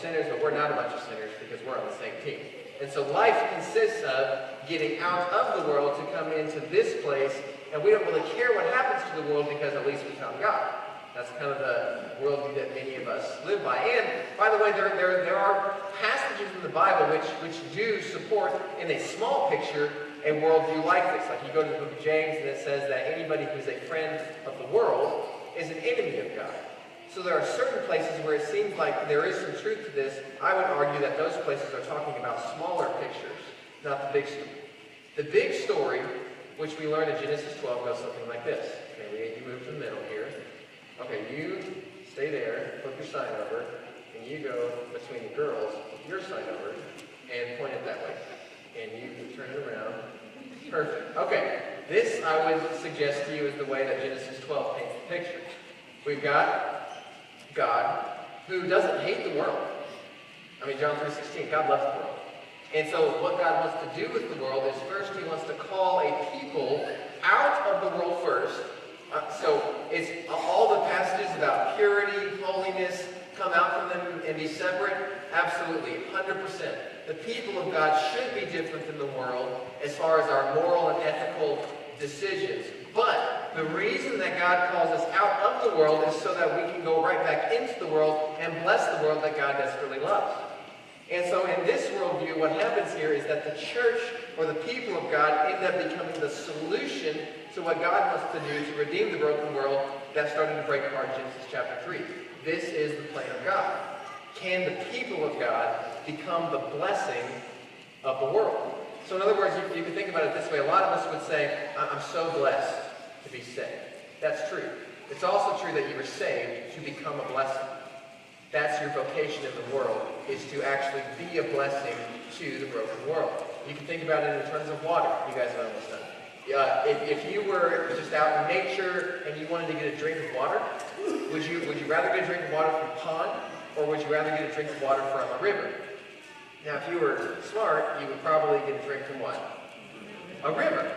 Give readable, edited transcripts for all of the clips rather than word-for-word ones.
sinners, but we're not a bunch of sinners because we're on the same team. And so life consists of getting out of the world to come into this place, and we don't really care what happens to the world because at least we found God. That's kind of the worldview that many of us live by. And, by the way, there are passages in the Bible which do support, in a small picture, a worldview like this. Like you go to the book of James and it says that anybody who's a friend of the world is an enemy of God. So there are certain places where it seems like there is some truth to this. I would argue that those places are talking about smaller pictures, not the big story. The big story, which we learn in Genesis 12, goes something like this. Okay, you move to the middle here. Okay, you stay there, flip your sign over, and you go between the girls, flip your sign over, and point it that way. And you turn it around. Perfect. Okay, this I would suggest to you is the way that Genesis 12 paints the picture. We've got God, who doesn't hate the world. I mean, John 3:16, God loves the world. And so what God wants to do with the world is first he wants to call a people out of the world first. So it's all the passages about purity, holiness, come out from them and be separate? Absolutely, 100%. The people of God should be different than the world as far as our moral and ethical decisions. But the reason that God calls us out of the world is so that we can go right back into the world and bless the world that God desperately loves. And so in this worldview, what happens here is that the church or the people of God end up becoming the solution to what God wants to do to redeem the broken world that's starting to break apart in Genesis chapter 3. This is the plan of God. Can the people of God become the blessing of the world? So in other words, you can think about it this way. A lot of us would say, I'm so blessed to be saved. That's true. It's also true that you were saved to become a blessing. That's your vocation in the world, is to actually be a blessing to the broken world. You can think about it in terms of water. You guys know this stuff. If you were just out in nature and you wanted to get a drink of water, would you rather get a drink of water from a pond, or would you rather get a drink of water from a river? Now, if you were smart, you would probably get a drink from what? A river.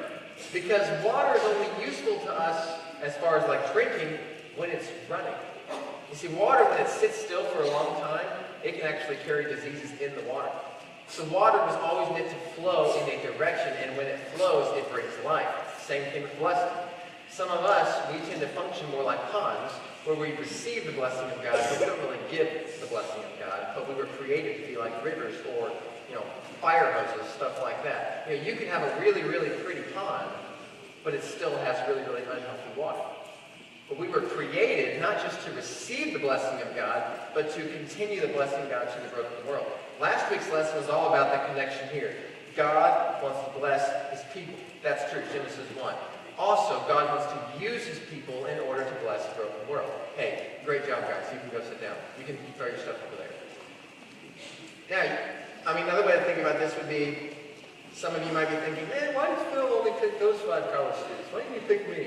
Because water is only useful to us as far as like drinking when it's running. You see, water, when it sits still for a long time, it can actually carry diseases in the water. So water was always meant to flow in a direction, and when it flows, it brings life. Same thing with blessing. Some of us, we tend to function more like ponds, where we receive the blessing of God, but we don't really give the blessing of God. But we were created to be like rivers or, fire hoses, stuff like that. You can have a really, really pretty pond, but it still has really, really unhealthy water. But we were created not just to receive the blessing of God, but to continue the blessing of God to the broken world. Last week's lesson was all about the connection here. God wants to bless his people. That's true, Genesis 1. Also, God wants to use his people in order to bless the broken world. Hey, great job, guys. You can go sit down. You can throw your stuff over there. Now, another way to think about this would be, some of you might be thinking, man, why does Phil only pick those 5 college students? Why didn't you pick me?